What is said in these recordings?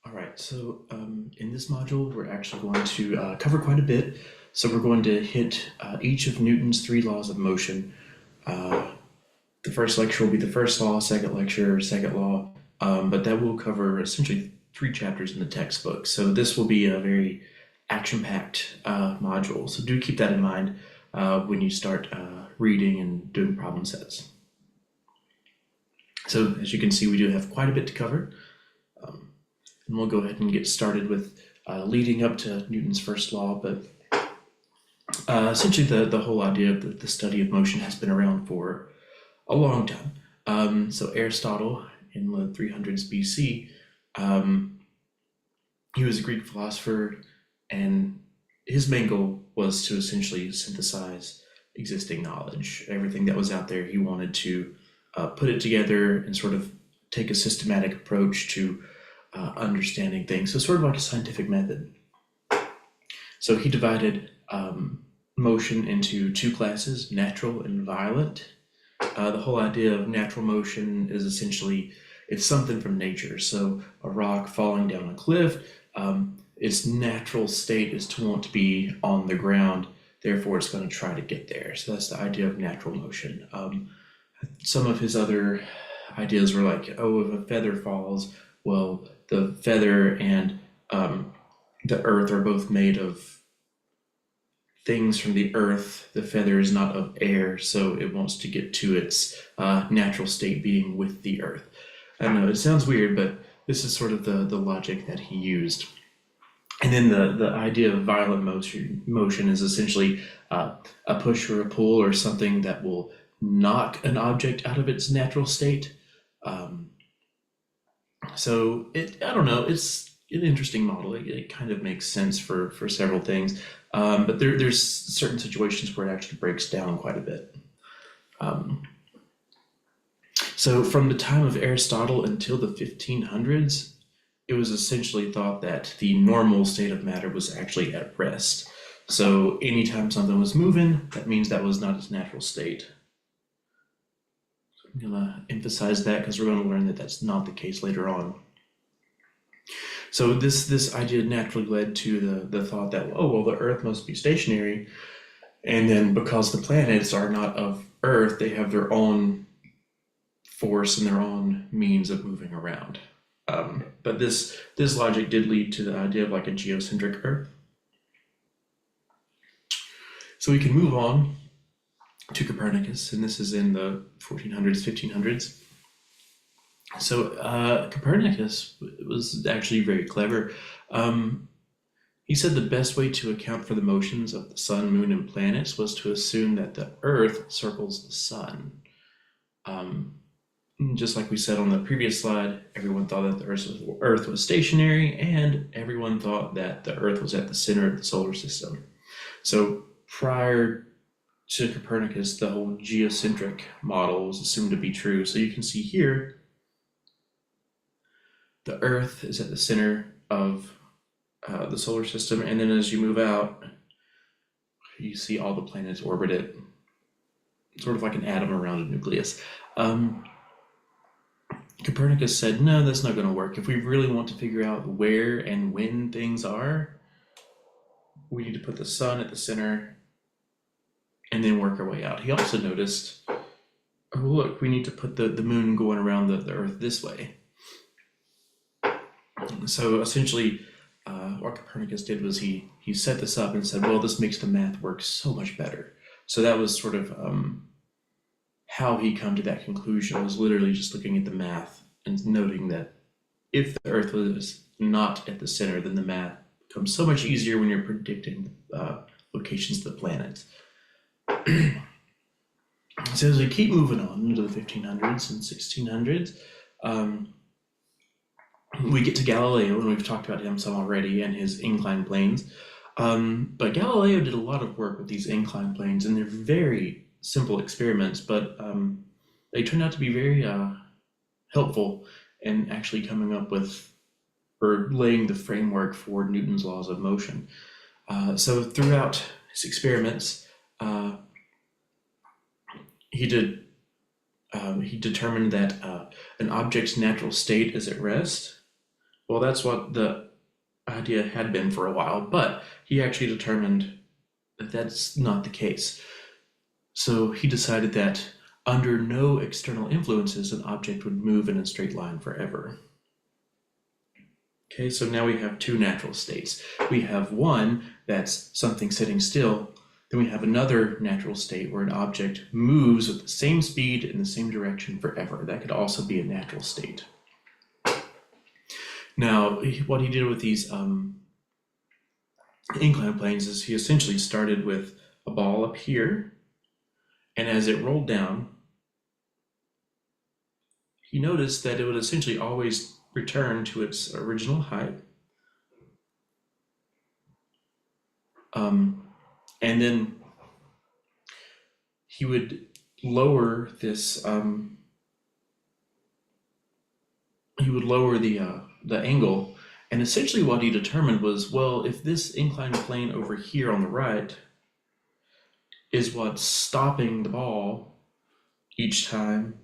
All right, so in this module, we're actually going to cover quite a bit. So we're going to hit each of Newton's three laws of motion. The first lecture will be the first law, second lecture, second law, but that will cover essentially three chapters in the textbook. So this will be a very action-packed module. So do keep that in mind when you start reading and doing problem sets. So as you can see, we do have quite a bit to cover. And we'll go ahead and get started with leading up to Newton's first law, but essentially the whole idea of the study of motion has been around for a long time. So Aristotle in the 300s BC, he was a Greek philosopher, and his main goal was to essentially synthesize existing knowledge. Everything that was out there, he wanted to put it together and sort of take a systematic approach to understanding things. So sort of like a scientific method. So he divided motion into two classes, natural and violent. The whole idea of natural motion is essentially, it's something from nature. So a rock falling down a cliff, its natural state is to want to be on the ground, therefore it's going to try to get there. So that's the idea of natural motion. Some of his other ideas were like, oh, if a feather falls, well, the feather and the earth are both made of things from the earth. The feather is not of air, so it wants to get to its natural state being with the earth. I don't know, it sounds weird, but this is sort of the logic that he used. And then the idea of violent motion is essentially a push or a pull or something that will knock an object out of its natural state. So I don't know, it's an interesting model. It kind of makes sense for several things, but there's certain situations where it actually breaks down quite a bit. So from the time of Aristotle until the 1500s, it was essentially thought that the normal state of matter was actually at rest. So anytime something was moving, that means that was not its natural state. I'm gonna emphasize that because we're going to learn that that's not the case later on. So this idea naturally led to the thought that, oh, well, the Earth must be stationary, and then because the planets are not of Earth, they have their own force and their own means of moving around. But this logic did lead to the idea of like a geocentric Earth. So we can move on to Copernicus, and this is in the 1400s, 1500s. So Copernicus was actually very clever. He said the best way to account for the motions of the sun, moon, and planets was to assume that the Earth circles the sun. Just like we said on the previous slide, everyone thought that the Earth was stationary, and everyone thought that the Earth was at the center of the solar system. So prior to Copernicus, the whole geocentric model was assumed to be true. So you can see here, the Earth is at the center of the solar system, and then as you move out, you see all the planets orbit it, sort of like an atom around a nucleus. Copernicus said, no, that's not going to work. If we really want to figure out where and when things are, we need to put the sun at the center and then work our way out. He also noticed, oh, look, we need to put the moon going around the Earth this way. So essentially, what Copernicus did was he set this up and said, well, this makes the math work so much better. So that was sort of how he come to that conclusion, was literally just looking at the math and noting that if the Earth was not at the center, then the math becomes so much easier when you're predicting locations of the planets. So as we keep moving on into the 1500s and 1600s, we get to Galileo, and we've talked about him some already, and his inclined planes. But Galileo did a lot of work with these inclined planes, and they're very simple experiments, but they turned out to be very helpful in actually coming up with, or laying the framework for Newton's laws of motion. So throughout his experiments, he determined that an object's natural state is at rest, Well, that's what the idea had been for a while, but he actually determined that that's not the case. So he decided that under no external influences, an object would move in a straight line forever. Okay, so now we have two natural states. We have one that's something sitting still, then we have another natural state where an object moves with the same speed in the same direction forever. That could also be a natural state. Now, what he did with these inclined planes is he essentially started with a ball up here, and as it rolled down, he noticed that it would essentially always return to its original height. And then he would lower this, he would lower the angle. And essentially what he determined was, well, if this inclined plane over here on the right is what's stopping the ball each time,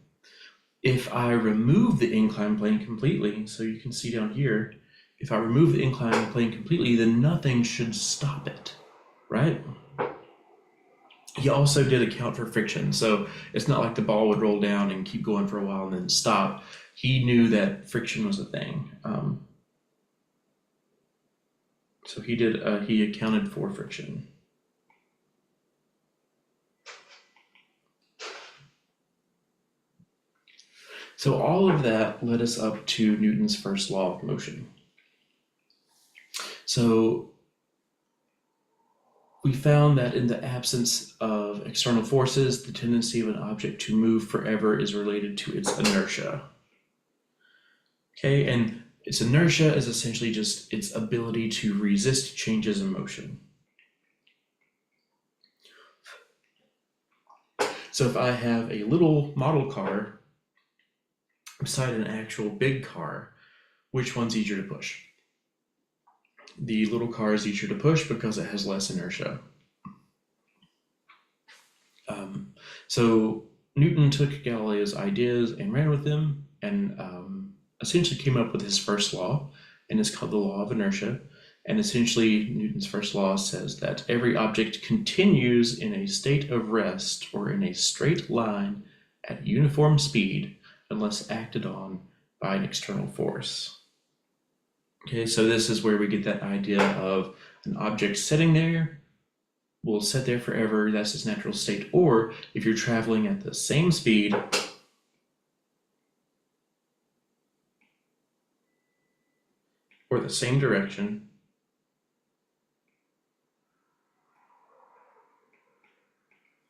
if I remove the inclined plane completely, so you can see down here, if I remove the inclined plane completely, then nothing should stop it, right? He also did account for friction, so it's not like the ball would roll down and keep going for a while and then stop. He knew that friction was a thing. So he accounted for friction. So all of that led us up to Newton's first law of motion. So we found that in the absence of external forces, the tendency of an object to move forever is related to its inertia. Okay, and its inertia is essentially just its ability to resist changes in motion. So if I have a little model car beside an actual big car, which one's easier to push? The little car is easier to push because it has less inertia. So Newton took Galileo's ideas and ran with them, and essentially came up with his first law, and it's called the law of inertia. And essentially, Newton's first law says that every object continues in a state of rest or in a straight line at uniform speed unless acted on by an external force. Okay, so this is where we get that idea of an object sitting there will sit there forever, that's its natural state. Or if you're traveling at the same speed or the same direction,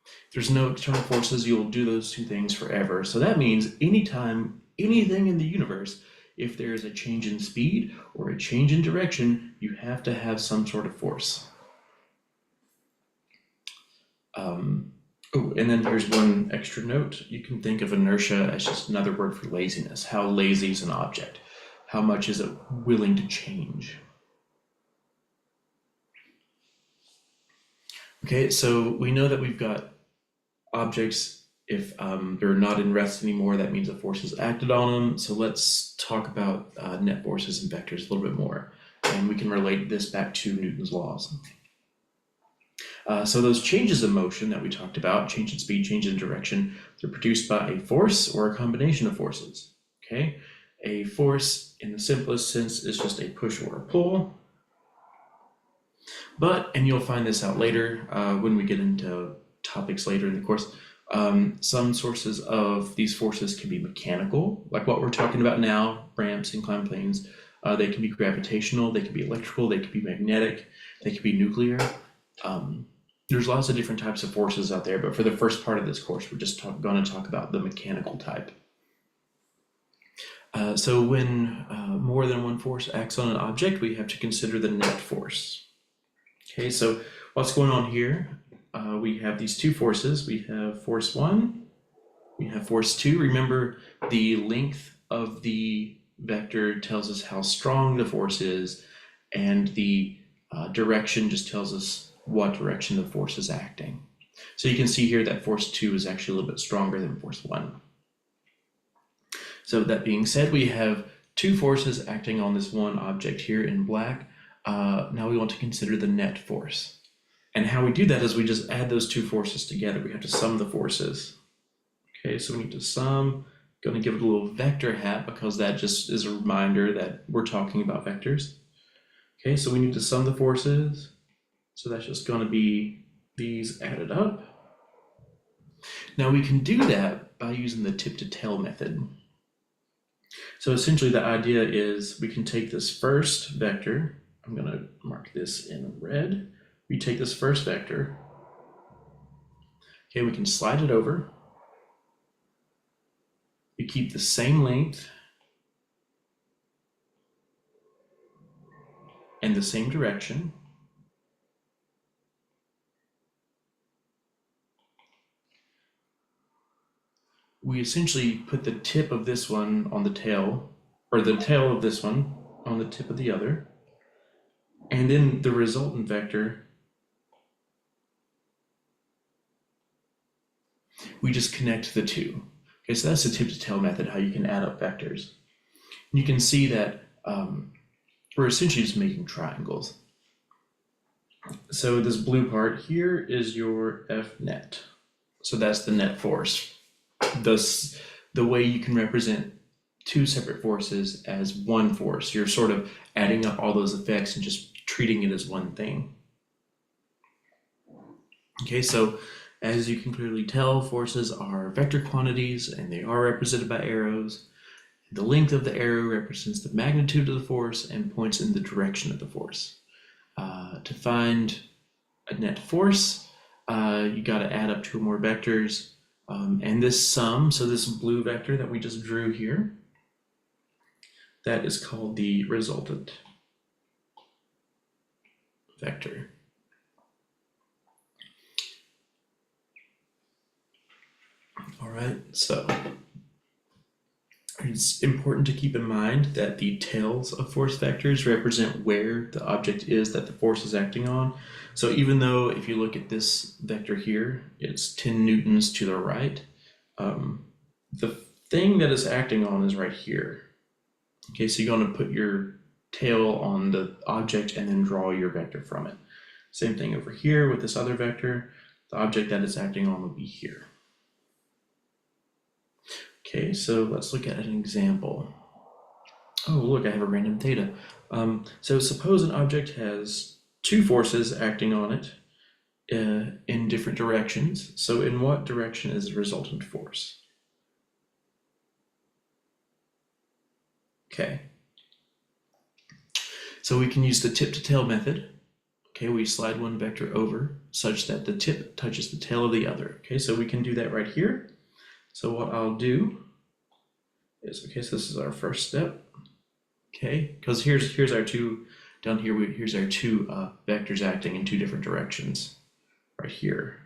if there's no external forces, you'll do those two things forever. So that means anytime, anything in the universe, if there is a change in speed or a change in direction, you have to have some sort of force. Oh, and then here's one extra note. You can think of inertia as just another word for laziness. How lazy is an object? How much is it willing to change? Okay, so we know that we've got objects, if they're not in rest anymore, that means a force is acted on them. So let's talk about net forces and vectors a little bit more. And we can relate this back to Newton's laws. So those changes in motion that we talked about, change in speed, change in direction, they're produced by a force or a combination of forces, okay? A force, in the simplest sense, is just a push or a pull. But, and you'll find this out later when we get into topics later in the course, some sources of these forces can be mechanical, like what we're talking about now, ramps, inclined planes. They can be gravitational, they can be electrical, they can be magnetic, they can be nuclear. There's lots of different types of forces out there, but for the first part of this course, we're just going to talk about the mechanical type. So when more than one force acts on an object, we have to consider the net force. Okay, so what's going on here? We have these two forces. We have force 1, we have force 2. Remember, the length of the vector tells us how strong the force is, and the direction just tells us what direction the force is acting. So you can see here that force 2 is actually a little bit stronger than force 1. So that being said, we have two forces acting on this one object here in black. Now we want to consider the net force. And how we do that is we just add those two forces together. We have to sum the forces. Okay, so we need to sum. Going to give it a little vector hat because that just is a reminder that we're talking about vectors. Okay, so we need to sum the forces. So that's just going to be these added up. Now we can do that by using the tip to tail method. So essentially the idea is we can take this first vector. I'm going to mark this in red. We take this first vector. Okay, we can slide it over. We keep the same length and the same direction. We essentially put the tip of this one on the tail, or the tail of this one on the tip of the other. And then the resultant vector, we just connect the two. Okay, so that's the tip to tail method, how you can add up vectors. And you can see that we're essentially just making triangles. So this blue part here is your F net. So that's the net force. Thus, the way you can represent two separate forces as one force. You're sort of adding up all those effects and just treating it as one thing. Okay, so as you can clearly tell, forces are vector quantities and they are represented by arrows. The length of the arrow represents the magnitude of the force and points in the direction of the force. To find a net force, you got to add up two or more vectors. And this sum, so this blue vector that we just drew here, that is called the resultant vector. All right, so it's important to keep in mind that the tails of force vectors represent where the object is that the force is acting on. So even though if you look at this vector here, it's 10 newtons to the right, the thing that it's acting on is right here. Okay, so you're going to put your tail on the object and then draw your vector from it. Same thing over here with this other vector. The object that it's acting on will be here. Okay, so let's look at an example. Oh, look, I have a random theta. So suppose an object has two forces acting on it in different directions. So in what direction is the resultant force? Okay. So we can use the tip to tail method. Okay, we slide one vector over such that the tip touches the tail of the other. Okay, so we can do that right here. So what I'll do is, okay, so this is our first step. Okay, because here's our two, down here, here's our two vectors acting in two different directions right here.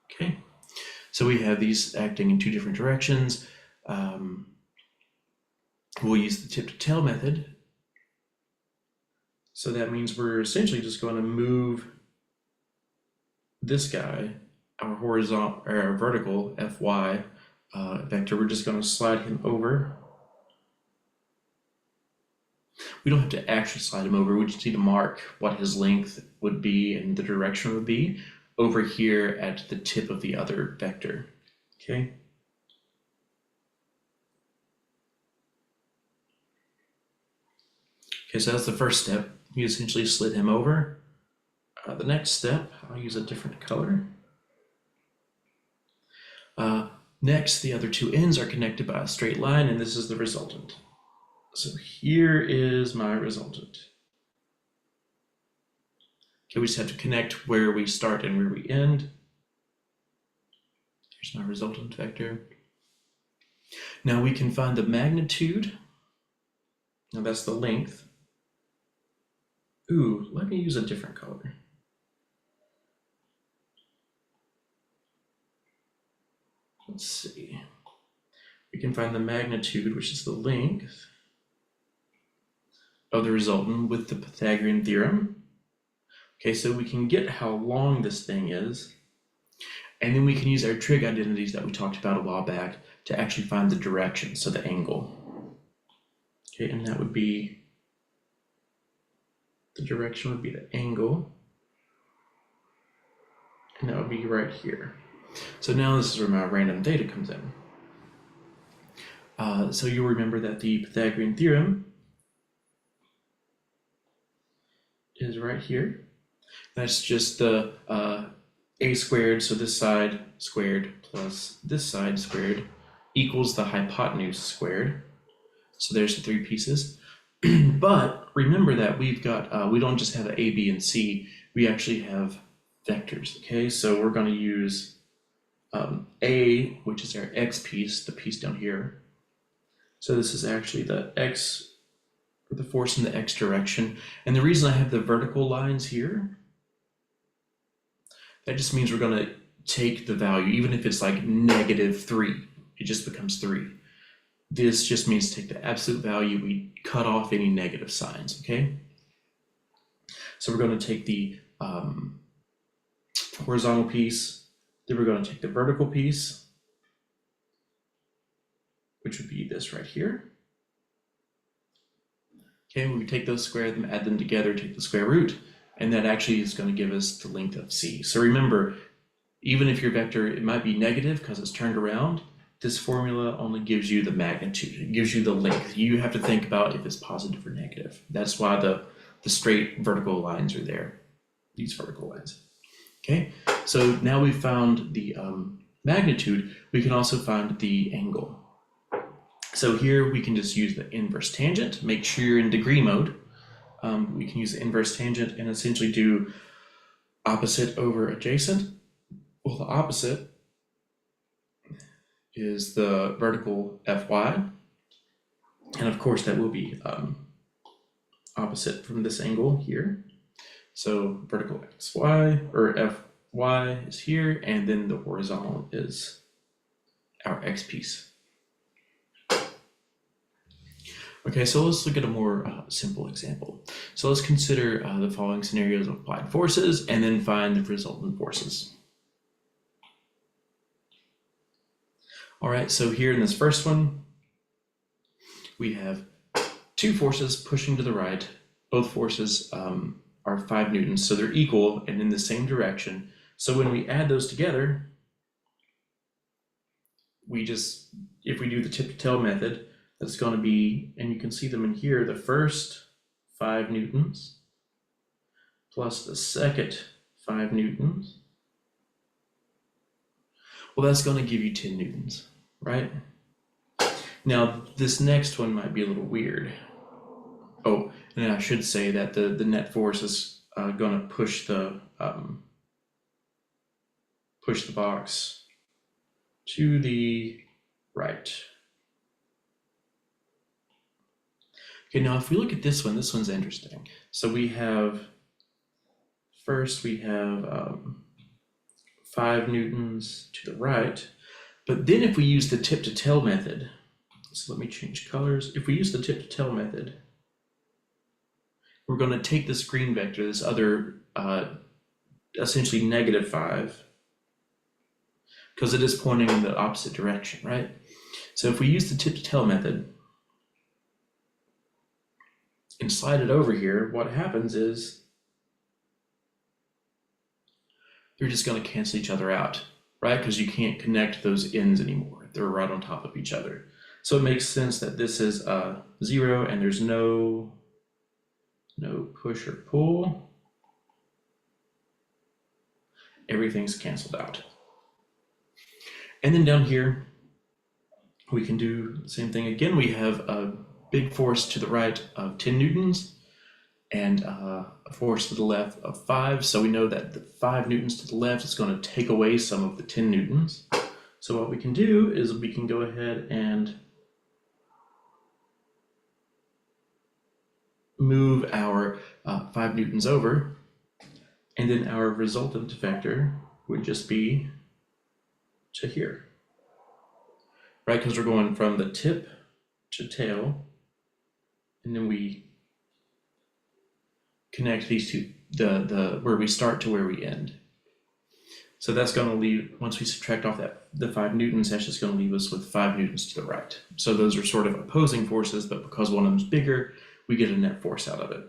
Okay, so we have these acting in two different directions. We'll use the tip to tail method. So that means we're essentially just going to move this guy, our horizontal or our vertical Fy vector. We're just going to slide him over. We don't have to actually slide him over. We just need to mark what his length would be and the direction would be over here at the tip of the other vector. Okay. Okay, so that's the first step. You essentially slid him over. The next step, I'll use a different color. Next, the other two ends are connected by a straight line, and this is the resultant. So here is my resultant. Okay, we just have to connect where we start and where we end. Here's my resultant vector. Now we can find the magnitude. Now that's the length. Ooh, let me use a different color. Let's see. We can find the magnitude, which is the length of the resultant with the Pythagorean theorem. Okay, so we can get how long this thing is, and then we can use our trig identities that we talked about a while back to actually find the direction, so the angle. Okay, and that would be, the direction would be the angle, and that would be right here. So now this is where my random data comes in. So you'll remember that the Pythagorean theorem is right here. That's just the a squared, so this side squared plus this side squared equals the hypotenuse squared. So there's the three pieces. But remember that we've got, we don't just have a, b, and c, we actually have vectors, okay? So we're gonna use a, which is our x piece, the piece down here. So this is actually the x, the force in the x direction. And the reason I have the vertical lines here, that just means we're gonna take the value, even if it's like -3, it just becomes 3. This just means take the absolute value, we cut off any negative signs, okay? So we're gonna take the horizontal piece, then we're gonna take the vertical piece, which would be this right here. Okay, we take those, square them, add them together, take the square root, and that actually is going to give us the length of c. So remember, even if your vector, it might be negative because it's turned around, this formula only gives you the magnitude, it gives you the length. You have to think about if it's positive or negative. That's why the straight vertical lines are there, these vertical lines. Okay, so now we've found the magnitude, we can also find the angle. So here we can just use the inverse tangent, make sure you're in degree mode. We can use the inverse tangent and essentially do opposite over adjacent. Well, the opposite is the vertical Fy. And of course that will be opposite from this angle here. So vertical xy, or Fy is here, and then the horizontal is our x piece. Okay, so let's look at a more simple example. So let's consider the following scenarios of applied forces and then find the resultant forces. All right, so here in this first one, we have two forces pushing to the right. Both forces are 5 newtons, so they're equal and in the same direction. So when we add those together, if we do the tip to tail method, that's going to be, and you can see them in here, the first 5 newtons plus the second 5 newtons. Well, that's going to give you 10 newtons, right? Now, this next one might be a little weird. Oh, and I should say that the net force is going to push the box to the right. Okay, now if we look at this one's interesting. So we have, first we have 5 newtons to the right, but then if we use the tip to tail method, so let me change colors. If we use the tip to tail method, we're going to take this green vector, this other essentially -5, because it is pointing in the opposite direction, right? So if we use the tip to tail method and slide it over here, what happens is they're just going to cancel each other out, right? Because you can't connect those ends anymore. They're right on top of each other. So it makes sense that this is 0 and there's no push or pull. Everything's canceled out. And then down here, we can do the same thing again. We have a big force to the right of 10 newtons and a force to the left of 5. So we know that the 5 newtons to the left is going to take away some of the 10 newtons. So what we can do is we can go ahead and move our 5 newtons over, and then our resultant vector would just be to here, right? Because we're going from the tip to tail, and then we connect these two, the where we start to where we end. So that's going to leave, once we subtract off the 5 newtons, that's just going to leave us with 5 newtons to the right. So those are sort of opposing forces, but because one of them is bigger, we get a net force out of it.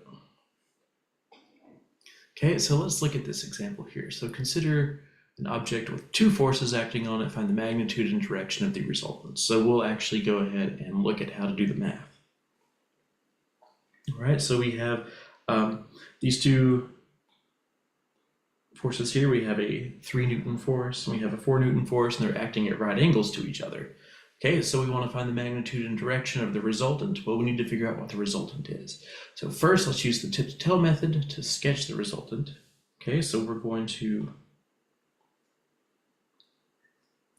Okay, so let's look at this example here. So consider an object with 2 forces acting on it, find the magnitude and direction of the resultant. So we'll actually go ahead and look at how to do the math. All right, so we have these 2 forces here. We have a 3 Newton force, and we have a 4 Newton force, and they're acting at right angles to each other. Okay, so we want to find the magnitude and direction of the resultant. Well, we need to figure out what the resultant is. So first, let's use the tip-to-tail method to sketch the resultant. Okay, so we're going to,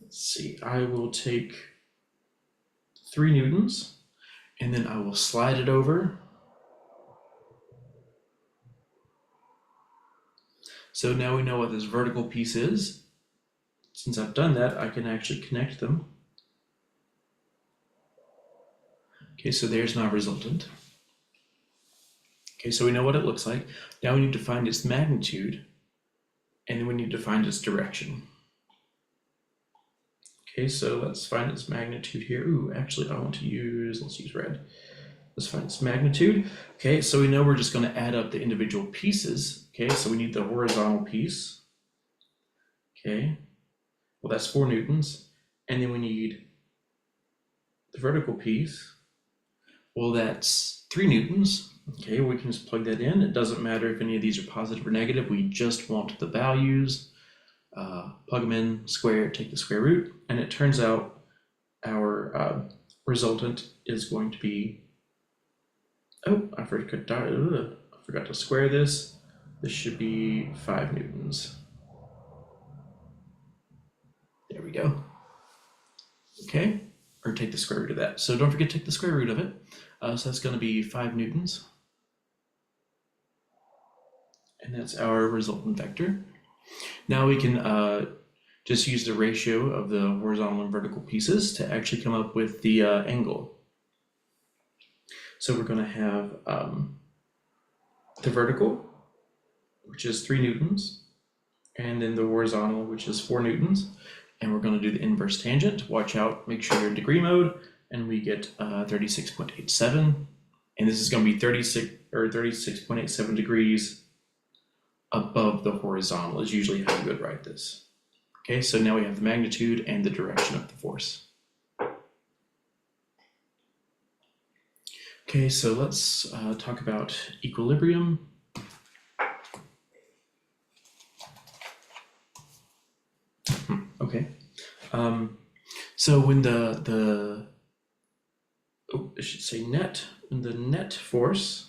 let's see, I will take 3 newtons, and then I will slide it over. So now we know what this vertical piece is. Since I've done that, I can actually connect them. Okay, so there's my resultant. Okay, so we know what it looks like. Now we need to find its magnitude, and then we need to find its direction. Okay, so let's find its magnitude here. Ooh, actually let's use red. Let's find its magnitude. Okay, so we know we're just going to add up the individual pieces. Okay, so we need the horizontal piece. Okay, well that's 4 newtons. And then we need the vertical piece. Well, that's 3 newtons. Okay, we can just plug that in. It doesn't matter if any of these are positive or negative. We just want the values. Plug them in, square, take the square root, and it turns out our resultant is going to be, I forgot to square this. This should be 5 newtons. There we go. Okay, or take the square root of that. So don't forget to take the square root of it. So that's going to be 5 newtons. And that's our resultant vector. Now we can just use the ratio of the horizontal and vertical pieces to actually come up with the angle. So we're going to have the vertical, which is 3 newtons, and then the horizontal, which is 4 newtons. And we're going to do the inverse tangent. Watch out, make sure you're in degree mode, and we get 36.87. And this is going to be 36.87 degrees above the horizontal is usually how you would write this. Okay, so now we have the magnitude and the direction of the force. Okay, so let's talk about equilibrium. Okay, so when I should say net, when the net force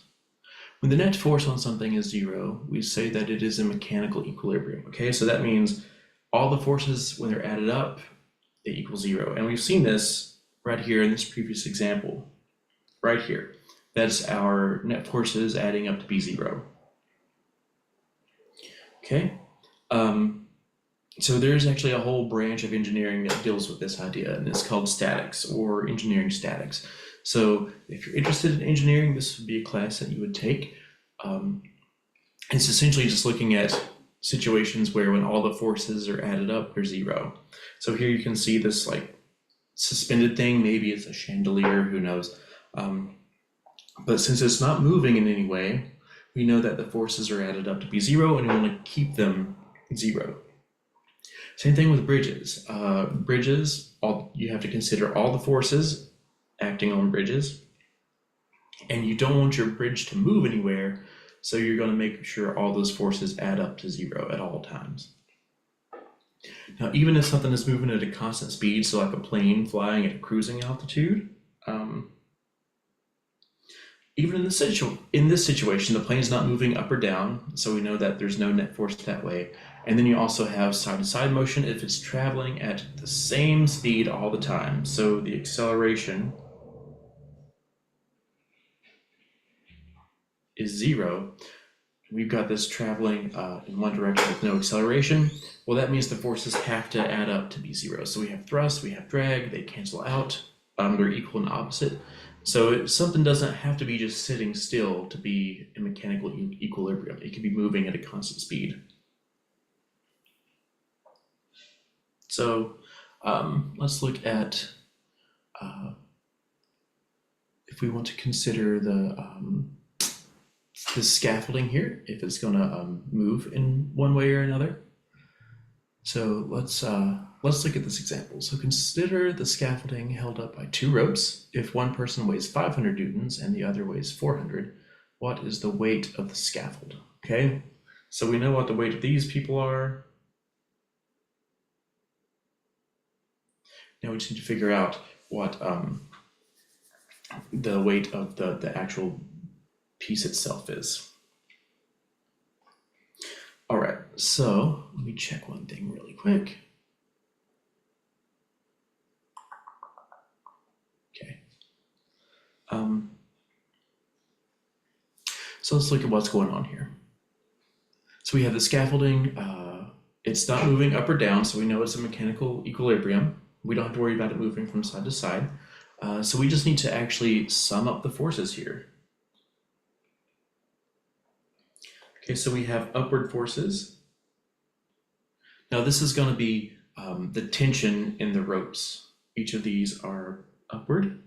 on something is 0, we say that it is in mechanical equilibrium. Okay, so that means all the forces, when they're added up, they equal 0. And we've seen this right here in this previous example, right here. That's our net forces adding up to be 0. Okay, so there's actually a whole branch of engineering that deals with this idea, and it's called statics or engineering statics. So if you're interested in engineering, this would be a class that you would take. It's essentially just looking at situations where when all the forces are added up, they're 0. So here you can see this like suspended thing, maybe it's a chandelier, who knows. But since it's not moving in any way, we know that the forces are added up to be 0, and we want to keep them 0. Same thing with bridges. You have to consider all the forces acting on bridges, and you don't want your bridge to move anywhere, so you're going to make sure all those forces add up to 0 at all times. Now, even if something is moving at a constant speed, so like a plane flying at a cruising altitude, even in this situation, the plane is not moving up or down, so we know that there's no net force that way. And then you also have side-to-side motion if it's traveling at the same speed all the time. So the acceleration is 0. We've got this traveling in one direction with no acceleration. Well, that means the forces have to add up to be 0. So we have thrust, we have drag, they cancel out, they're equal and opposite. So something doesn't have to be just sitting still to be in mechanical equilibrium. It can be moving at a constant speed. So let's look at if we want to consider the scaffolding here, if it's going to move in one way or another. So let's look at this example. So consider the scaffolding held up by two ropes. If one person weighs 500 newtons and the other weighs 400, what is the weight of the scaffold? Okay, so we know what the weight of these people are. Now we just need to figure out what the weight of the actual piece itself is. All right, so let me check one thing really quick. Okay. So let's look at what's going on here. So we have the scaffolding. It's not moving up or down, so we know it's a mechanical equilibrium. We don't have to worry about it moving from side to side. So we just need to actually sum up the forces here. Okay, so we have upward forces. Now this is going to be the tension in the ropes. Each of these are upward.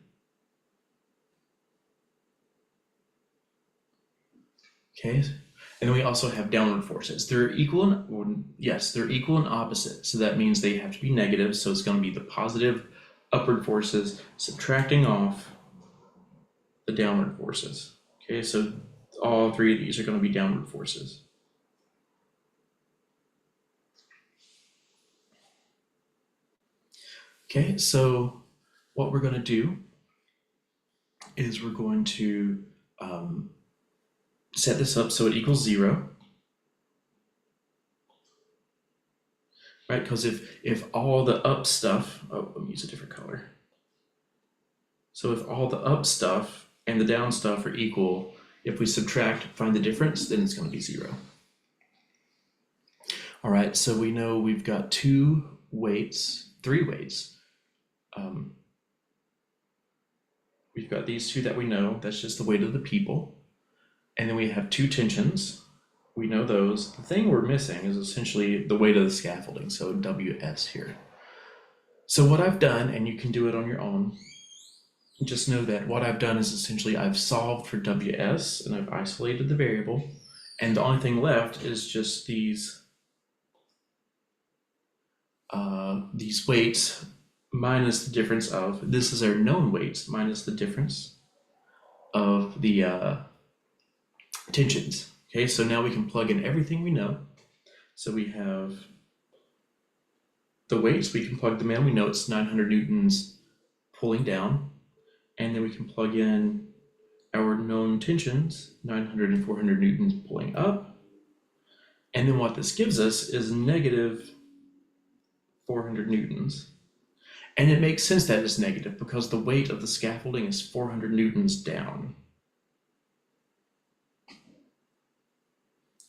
Okay, and then we also have downward forces. They're equal and, yes, they're equal and opposite. So that means they have to be negative. So it's going to be the positive upward forces subtracting off the downward forces. Okay, so all three of these are going to be downward forces. Okay, so what we're going to do is we're going to set this up so it equals 0. Right, because if all the up stuff, oh, let me use a different color. So if all the up stuff and the down stuff are equal, if we subtract, find the difference, then it's going to be 0. All right, so we know we've got three weights. We've got these two that we know, that's just the weight of the people. And then we have two tensions. We know those. The thing we're missing is essentially the weight of the scaffolding, so WS here. So what I've done, and you can do it on your own, just know that what I've done is essentially I've solved for WS and I've isolated the variable, and the only thing left is just these weights minus the difference of, this is our known weights minus the difference of the tensions. Okay, so now we can plug in everything we know. So we have the weights, we can plug them in. We know it's 900 newtons pulling down. And then we can plug in our known tensions, 900 and 400 newtons pulling up. And then what this gives us is negative 400 newtons. And it makes sense that it's negative because the weight of the scaffolding is 400 newtons down.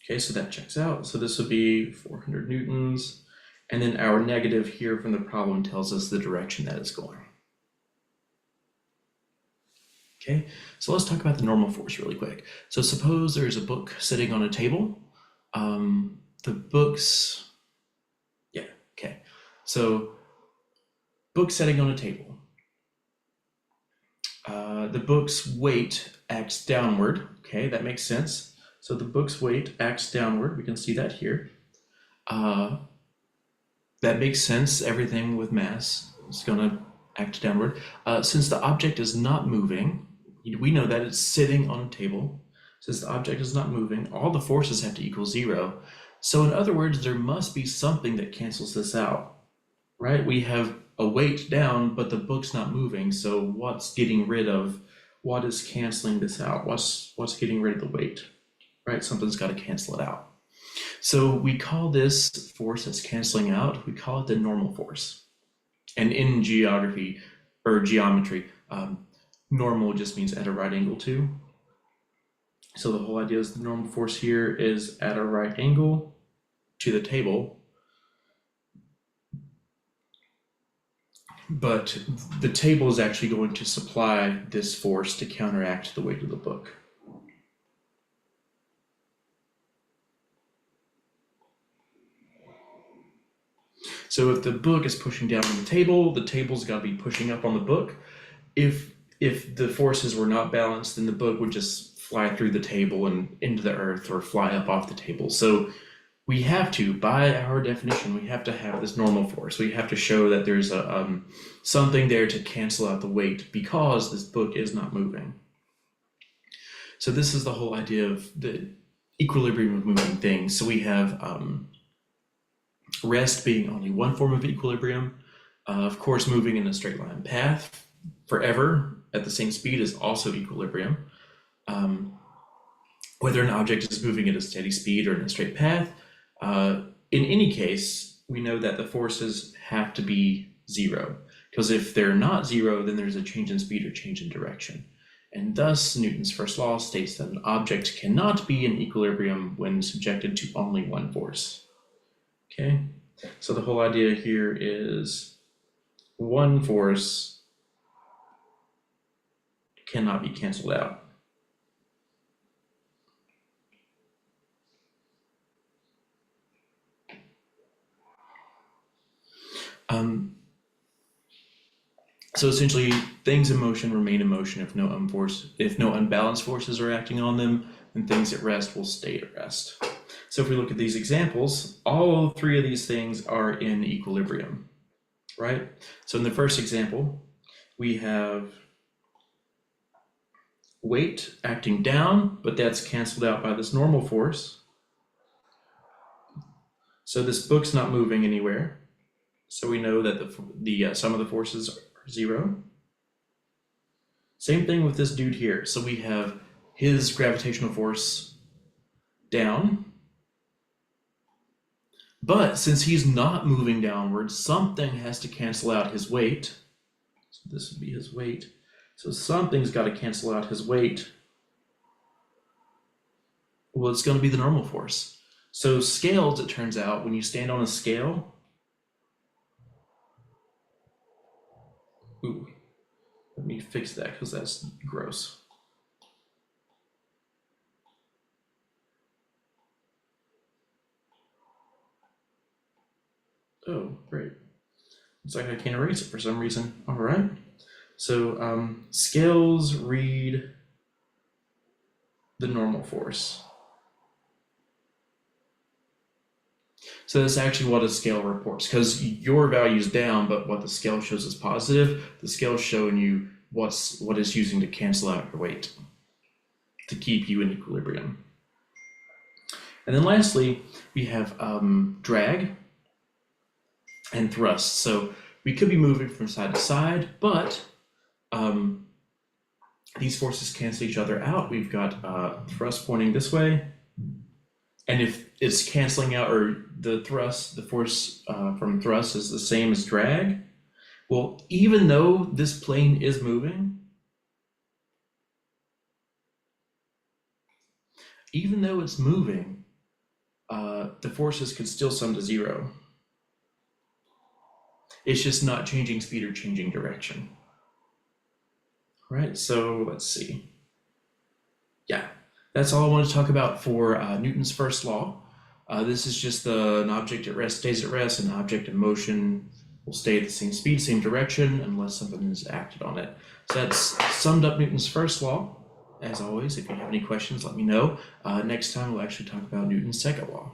Okay, so that checks out. So this would be 400 newtons. And then our negative here from the problem tells us the direction that it's going. Okay, so let's talk about the normal force really quick. So suppose there's a book sitting on a table. The book's, yeah, okay. So book sitting on a table. The book's weight acts downward. Okay, that makes sense. So the book's weight acts downward. We can see that here. That makes sense. Everything with mass is going to act downward. Since the object is not moving, we know that it's sitting on a table. Since the object is not moving, all the forces have to equal 0. So in other words, there must be something that cancels this out, right? We have a weight down, but the book's not moving. So what's getting rid of, what is canceling this out? What's getting rid of the weight, right? Something's got to cancel it out. So we call this force that's canceling out, we call it the normal force. And in geography or geometry, normal just means at a right angle to. So the whole idea is the normal force here is at a right angle to the table. But the table is actually going to supply this force to counteract the weight of the book. So if the book is pushing down on the table's got to be pushing up on the book. If the forces were not balanced, then the book would just fly through the table and into the earth or fly up off the table. So we have to, by our definition, we have to have this normal force. We have to show that there's a something there to cancel out the weight because this book is not moving. So this is the whole idea of the equilibrium of moving things. So we have rest being only one form of equilibrium. Of course, moving in a straight line path forever at the same speed is also equilibrium. Whether an object is moving at a steady speed or in a straight path, in any case, we know that the forces have to be zero, because if they're not zero, then there's a change in speed or change in direction. And thus, Newton's first law states that an object cannot be in equilibrium when subjected to only one force. Okay, so the whole idea here is one force cannot be canceled out. So essentially, things in motion remain in motion if no unbalanced forces are acting on them, and things at rest will stay at rest. So if we look at these examples, all three of these things are in equilibrium, right? So in the first example, we have weight acting down, but that's canceled out by this normal force. So this book's not moving anywhere. So we know that the sum of the forces are zero. Same thing with this dude here. So we have his gravitational force down, but since he's not moving downwards, something has to cancel out his weight. So this would be his weight. So something's got to cancel out his weight. Well, it's going to be the normal force. So scales, it turns out, when you stand on a scale, ooh, let me fix that because that's gross. Oh, great. Looks like I can't erase it for some reason. All right. So scales read the normal force. So that's actually what a scale reports, because your value is down, but what the scale shows is positive. The scale is showing you what it's using to cancel out your weight to keep you in equilibrium. And then lastly, we have drag and thrust. So we could be moving from side to side, but these forces cancel each other out. We've got thrust pointing this way, and if it's canceling out, or the force from thrust is the same as drag, well, even though this plane is moving, even though it's moving, the forces could still sum to zero. It's just not changing speed or changing direction. All right, so let's see. Yeah, that's all I want to talk about for Newton's first law. This is just an object at rest stays at rest, and an object in motion will stay at the same speed, same direction, unless something is acted on it. So that's summed up Newton's first law. As always, if you have any questions, let me know. Next time we'll actually talk about Newton's second law.